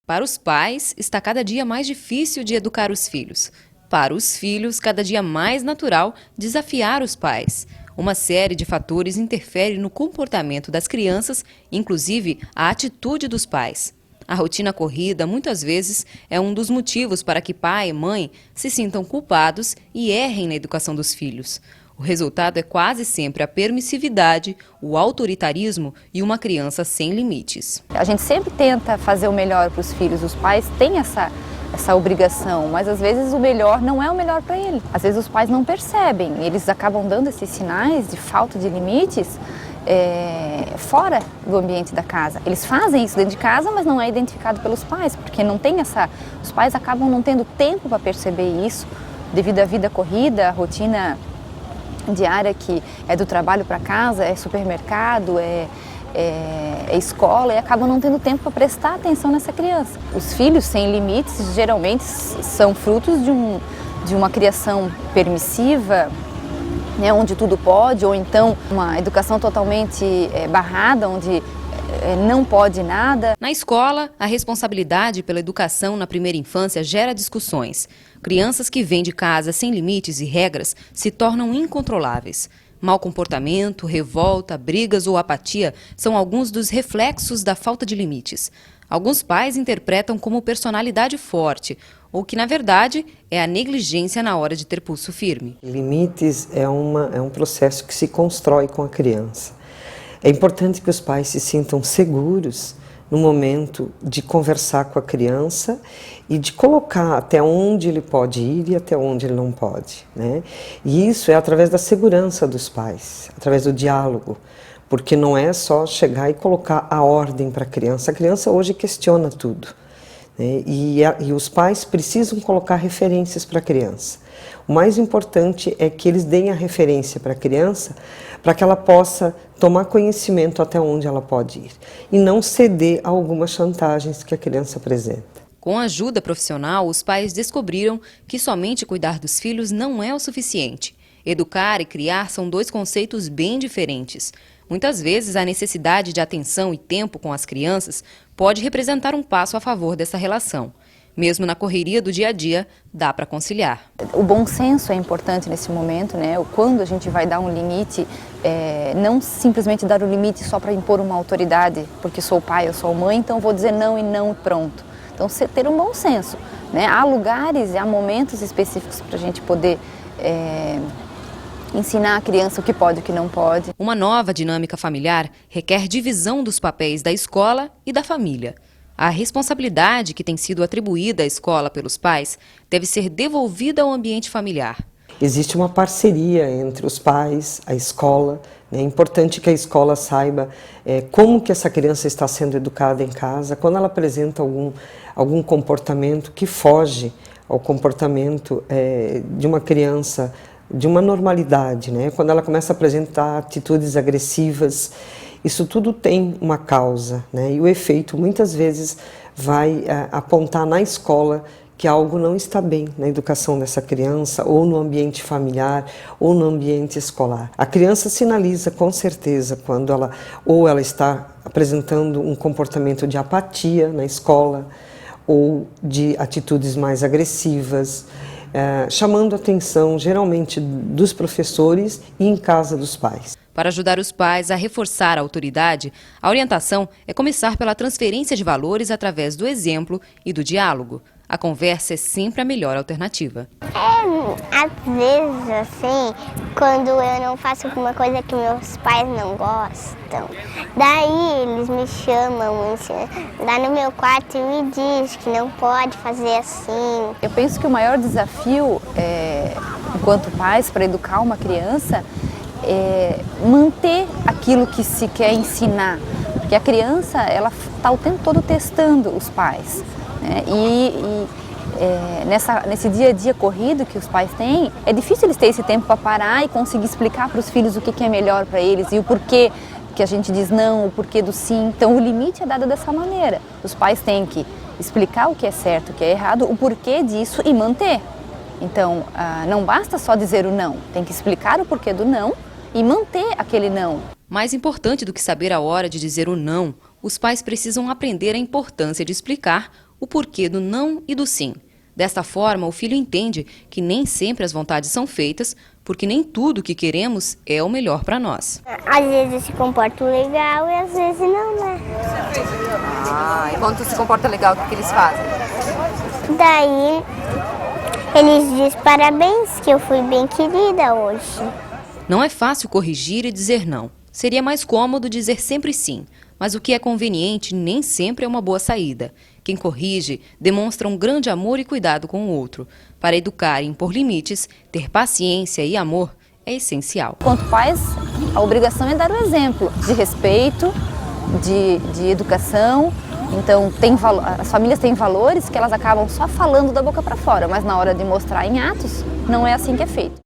Para os pais, está cada dia mais difícil de educar os filhos. Para os filhos, cada dia mais natural desafiar os pais. Uma série de fatores interfere no comportamento das crianças, inclusive a atitude dos pais. A rotina corrida, muitas vezes, é um dos motivos para que pai e mãe se sintam culpados e errem na educação dos filhos. O resultado é quase sempre a permissividade, o autoritarismo e uma criança sem limites. A gente sempre tenta fazer o melhor para os filhos, os pais têm essa obrigação, mas às vezes o melhor não é o melhor para ele. Às vezes os pais não percebem, eles acabam dando esses sinais de falta de limites fora do ambiente da casa. Eles fazem isso dentro de casa, mas não é identificado pelos pais, porque não tem os pais acabam não tendo tempo para perceber isso, devido à vida corrida, a rotina diária que é do trabalho para casa, é supermercado, é escola, e acabam não tendo tempo para prestar atenção nessa criança. Os filhos sem limites geralmente são frutos de uma criação permissiva, né, onde tudo pode, ou então uma educação totalmente barrada, onde não pode nada. Na escola, a responsabilidade pela educação na primeira infância gera discussões. Crianças que vêm de casa sem limites e regras se tornam incontroláveis. Mau comportamento, revolta, brigas ou apatia são alguns dos reflexos da falta de limites. Alguns pais interpretam como personalidade forte, ou que, na verdade, é a negligência na hora de ter pulso firme. Limites é um processo que se constrói com a criança. É importante que os pais se sintam seguros no momento de conversar com a criança e de colocar até onde ele pode ir e até onde ele não pode, né? E isso é através da segurança dos pais, através do diálogo, porque não é só chegar e colocar a ordem para a criança hoje questiona tudo, né? E os pais precisam colocar referências para a criança. O mais importante é que eles deem a referência para a criança, para que ela possa tomar conhecimento até onde ela pode ir e não ceder a algumas chantagens que a criança apresenta. Com a ajuda profissional, os pais descobriram que somente cuidar dos filhos não é o suficiente. Educar e criar são dois conceitos bem diferentes. Muitas vezes, a necessidade de atenção e tempo com as crianças pode representar um passo a favor dessa relação. Mesmo na correria do dia a dia, dá para conciliar. O bom senso é importante nesse momento, né? Quando a gente vai dar um limite, não simplesmente dar o limite só para impor uma autoridade, porque sou pai, eu sou mãe, então vou dizer não e não e pronto. Então, ter um bom senso, né? Há lugares e há momentos específicos para a gente poder ensinar a criança o que pode e o que não pode. Uma nova dinâmica familiar requer divisão dos papéis da escola e da família. A responsabilidade que tem sido atribuída à escola pelos pais deve ser devolvida ao ambiente familiar. Existe uma parceria entre os pais, a escola. É importante que a escola saiba como que essa criança está sendo educada em casa, quando ela apresenta algum comportamento que foge ao comportamento de uma criança, de uma normalidade, né? Quando ela começa a apresentar atitudes agressivas. Isso tudo tem uma causa, né? E o efeito muitas vezes vai apontar na escola que algo não está bem na educação dessa criança, ou no ambiente familiar, ou no ambiente escolar. A criança sinaliza com certeza quando ela está apresentando um comportamento de apatia na escola, ou de atitudes mais agressivas, chamando a atenção geralmente dos professores e em casa dos pais. Para ajudar os pais a reforçar a autoridade, a orientação é começar pela transferência de valores através do exemplo e do diálogo. A conversa é sempre a melhor alternativa. Às vezes, assim, quando eu não faço alguma coisa que meus pais não gostam, daí eles me chamam lá no meu quarto e me dizem que não pode fazer assim. Eu penso que o maior desafio, enquanto pais, para educar uma criança, manter aquilo que se quer ensinar, porque a criança ela está o tempo todo testando os pais, né? Nesse dia a dia corrido que os pais têm, é difícil eles terem esse tempo para parar e conseguir explicar para os filhos o que é melhor para eles e o porquê que a gente diz não, o porquê do sim. Então o limite é dado dessa maneira. Os pais têm que explicar o que é certo, o que é errado, o porquê disso e manter. Então não basta só dizer o não, tem que explicar o porquê do não e manter aquele não. Mais importante do que saber a hora de dizer o não, os pais precisam aprender a importância de explicar o porquê do não e do sim. Desta forma, o filho entende que nem sempre as vontades são feitas, porque nem tudo que queremos é o melhor para nós. Às vezes eu se comporto legal e às vezes não, né? E quando tu se comporta legal, o que eles fazem? Daí eles dizem parabéns que eu fui bem querida hoje. Não é fácil corrigir e dizer não. Seria mais cômodo dizer sempre sim, mas o que é conveniente nem sempre é uma boa saída. Quem corrige demonstra um grande amor e cuidado com o outro. Para educar e impor limites, ter paciência e amor é essencial. Quanto pais, a obrigação é dar o exemplo de respeito, de educação. Então, as famílias têm valores que elas acabam só falando da boca para fora, mas na hora de mostrar em atos, não é assim que é feito.